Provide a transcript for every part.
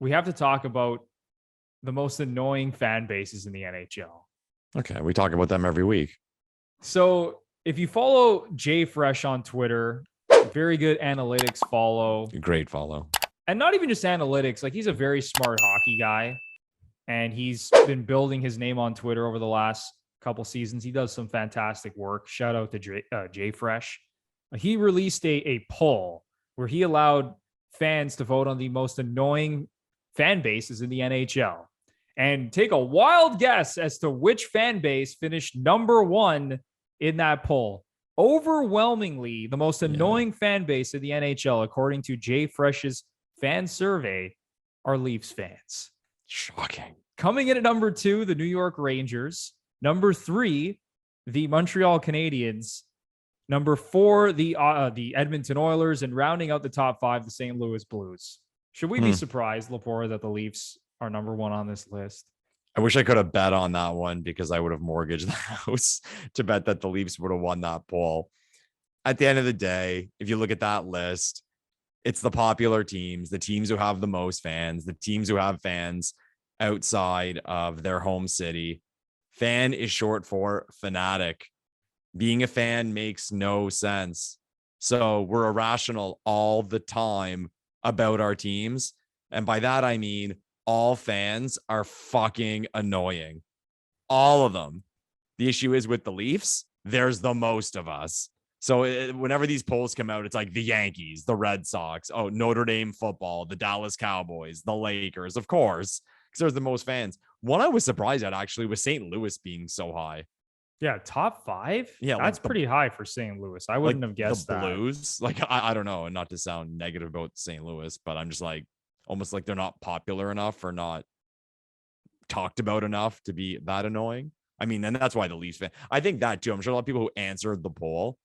we have to talk about the most annoying fan bases in the NHL. Okay, we talk about them every week. So if you follow JFresh on Twitter, very good analytics follow. Great follow. And not even just analytics, like he's a very smart hockey guy. And he's been building his name on Twitter over the last couple seasons. He does some fantastic work. Shout out to JFresh. He released a poll where he allowed fans to vote on the most annoying fan bases in the NHL. And take a wild guess as to which fan base finished number one in that poll. Overwhelmingly, the most annoying fan base in the NHL, according to JFresh's fan survey, are Leafs fans. Shocking. Coming in at number 2, the New York Rangers. Number 3, the Montreal Canadiens. Number 4, the Edmonton Oilers. And rounding out the top 5, the St. Louis Blues. Should we be surprised, Lepore, that the Leafs are number 1 on this list? I wish I could have bet on that one because I would have mortgaged the house to bet that the Leafs would have won that poll. At the end of the day, if you look at that list, it's the popular teams, the teams who have the most fans, the teams who have fans outside of their home city. Fan is short for fanatic. Being a fan makes no sense. So we're irrational all the time about our teams. And by that, I mean, all fans are fucking annoying. All of them. The issue is with the Leafs, there's the most of us. So whenever these polls come out, it's like the Yankees, the Red Sox, Notre Dame football, the Dallas Cowboys, the Lakers, of course, because there's the most fans. One I was surprised at actually was St. Louis being so high. Yeah, top 5? Yeah, that's pretty high for St. Louis. I wouldn't have guessed the Blues. Like, I don't know, and not to sound negative about St. Louis, but I'm just like, almost like they're not popular enough or not talked about enough to be that annoying. I mean, and that's why the Leafs fan. I think that too. I'm sure a lot of people who answered the poll,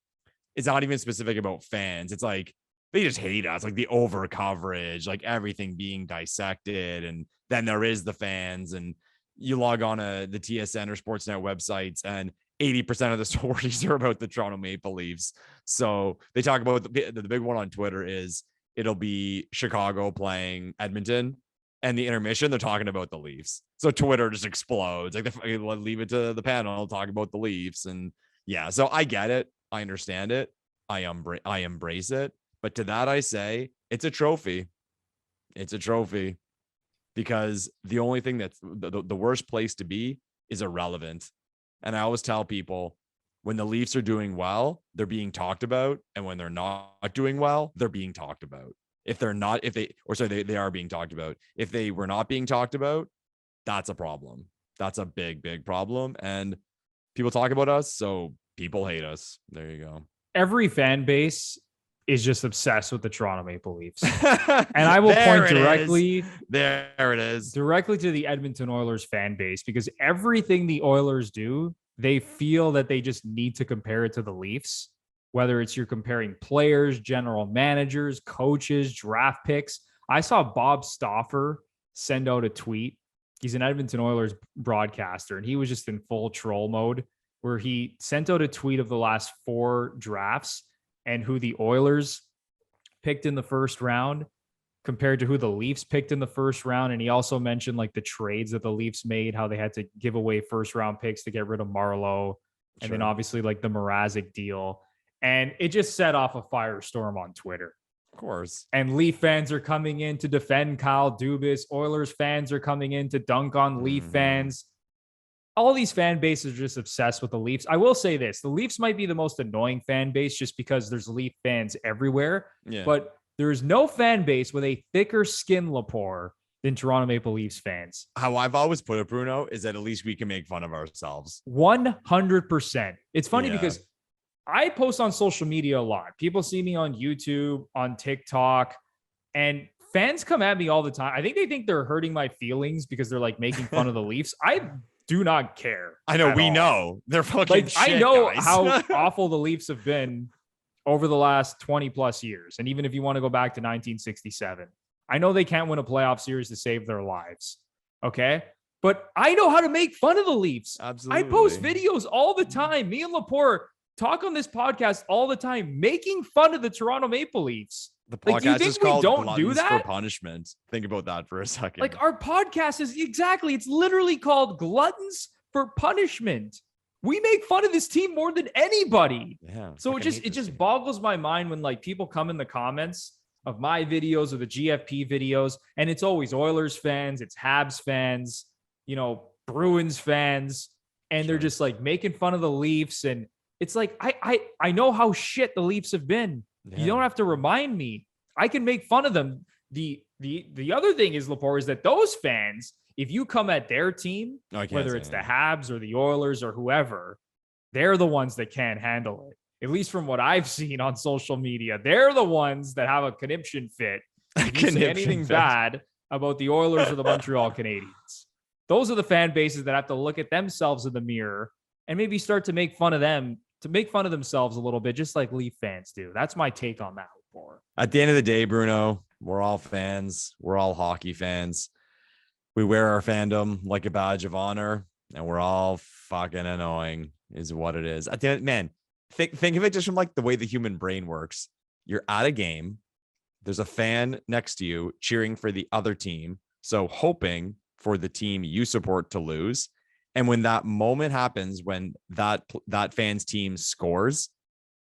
it's not even specific about fans. It's like they just hate us, like the over coverage, like everything being dissected. And then there is the fans, and you log on to the TSN or Sportsnet websites, and 80% of the stories are about the Toronto Maple Leafs. So they talk about the big one on Twitter is it'll be Chicago playing Edmonton, and the intermission, they're talking about the Leafs. So Twitter just explodes. Like, they leave it to the panel, talk about the Leafs. And yeah, so I get it. I understand it. I embrace it. But to that, I say it's a trophy. It's a trophy because the only thing that's the worst place to be is irrelevant. And I always tell people, when the Leafs are doing well, they're being talked about. And when they're not doing well, they're being talked about. They are being talked about. If they were not being talked about, that's a problem. That's a big, big problem. And people talk about us, so people hate us. There you go. Every fan base is just obsessed with the Toronto Maple Leafs. And I will point directly directly to the Edmonton Oilers fan base, because everything the Oilers do, they feel that they just need to compare it to the Leafs, whether it's you're comparing players, general managers, coaches, draft picks. I saw Bob Stauffer send out a tweet. He's an Edmonton Oilers broadcaster, and he was just in full troll mode, where he sent out a tweet of the last 4 drafts and who the Oilers picked in the first round compared to who the Leafs picked in the first round. And he also mentioned like the trades that the Leafs made, how they had to give away first round picks to get rid of Marleau. And then obviously like the Mrazek deal. And it just set off a firestorm on Twitter. Of course. And Leaf fans are coming in to defend Kyle Dubas. Oilers fans are coming in to dunk on Leaf fans. All these fan bases are just obsessed with the Leafs. I will say this. The Leafs might be the most annoying fan base just because there's Leaf fans everywhere. Yeah. But there is no fan base with a thicker skin, Lepore, than Toronto Maple Leafs fans. How I've always put it, Bruno, is that at least we can make fun of ourselves. 100%. It's funny because I post on social media a lot. People see me on YouTube, on TikTok, and fans come at me all the time. I think they think they're hurting my feelings because they're like making fun of the Leafs. I do not care. I know. We know they're fucking shit, I know guys. how awful the Leafs have been over the last 20 plus years. And even if you want to go back to 1967, I know they can't win a playoff series to save their lives. Okay. But I know how to make fun of the Leafs. Absolutely. I post videos all the time. Me and Lepore talk on this podcast all the time, making fun of the Toronto Maple Leafs. The Like, do you podcast think is we called don't do Gluttons that? for Punishment. Think about that for a second. Like, our podcast is exactly, it's literally called Gluttons for Punishment. We make fun of this team more than anybody. Yeah. So it just boggles my mind when like people come in the comments of my videos or the GFP videos, and it's always Oilers fans, it's Habs fans, you know, Bruins fans, and they're just like making fun of the Leafs. And it's like, I know how shit the Leafs have been. Yeah. You don't have to remind me. I can make fun of them. The other thing is, Lepore, is that those fans, if you come at their team, whether it's the Habs or the Oilers or whoever, they're the ones that can't handle it. At least from what I've seen on social media, they're the ones that have a conniption fit. If you say anything bad about the Oilers or the Montreal Canadiens, those are the fan bases that have to look at themselves in the mirror and maybe start to make fun of them, to make fun of themselves a little bit, just like Leaf fans do. That's my take on that. At the end of the day, Bruno, we're all fans. We're all hockey fans. We wear our fandom like a badge of honor, and we're all fucking annoying is what it is. At the end, man, think of it just from like the way the human brain works. You're at a game. There's a fan next to you cheering for the other team. So hoping for the team you support to lose. And when that moment happens, when that fan's team scores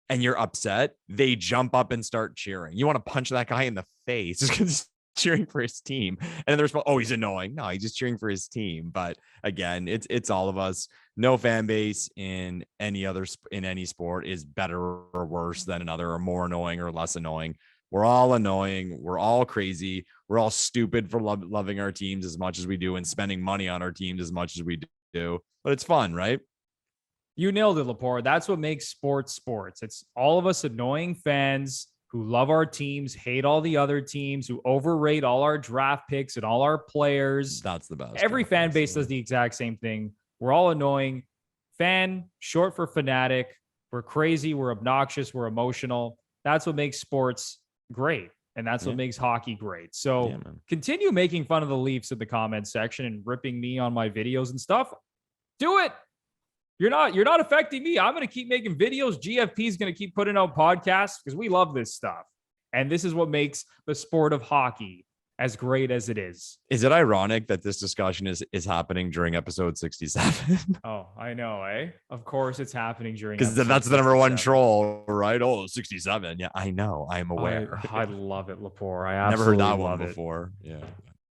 and you're upset, they jump up and start cheering. You want to punch that guy in the face just because he's cheering for his team. And they're oh, he's annoying. No, he's just cheering for his team. But again, it's all of us. No fan base in any sport is better or worse than another, or more annoying or less annoying. We're all annoying. We're all crazy. We're all stupid for loving our teams as much as we do and spending money on our teams as much as we do. But it's fun, right? You nailed it, Lepore. That's what makes sports. It's all of us annoying fans who love our teams, hate all the other teams, who overrate all our draft picks and all our players. That's the best. Every fan base does the exact same thing. We're all annoying. Fan, short for fanatic. We're crazy. We're obnoxious. We're emotional. That's what makes sports great. And that's what makes hockey great. So continue making fun of the Leafs in the comments section and ripping me on my videos and stuff. Do it. You're not affecting me. I'm going to keep making videos. GFP is going to keep putting out podcasts because we love this stuff. And this is what makes the sport of hockey as great as it is. Is it ironic that this discussion is happening during episode 67? Oh, I know, eh? Of course it's happening during, because that's the number one troll, right? Oh, 67. Yeah, I know. I'm aware. I love it, Lepore. I absolutely never heard that love one before. Yeah.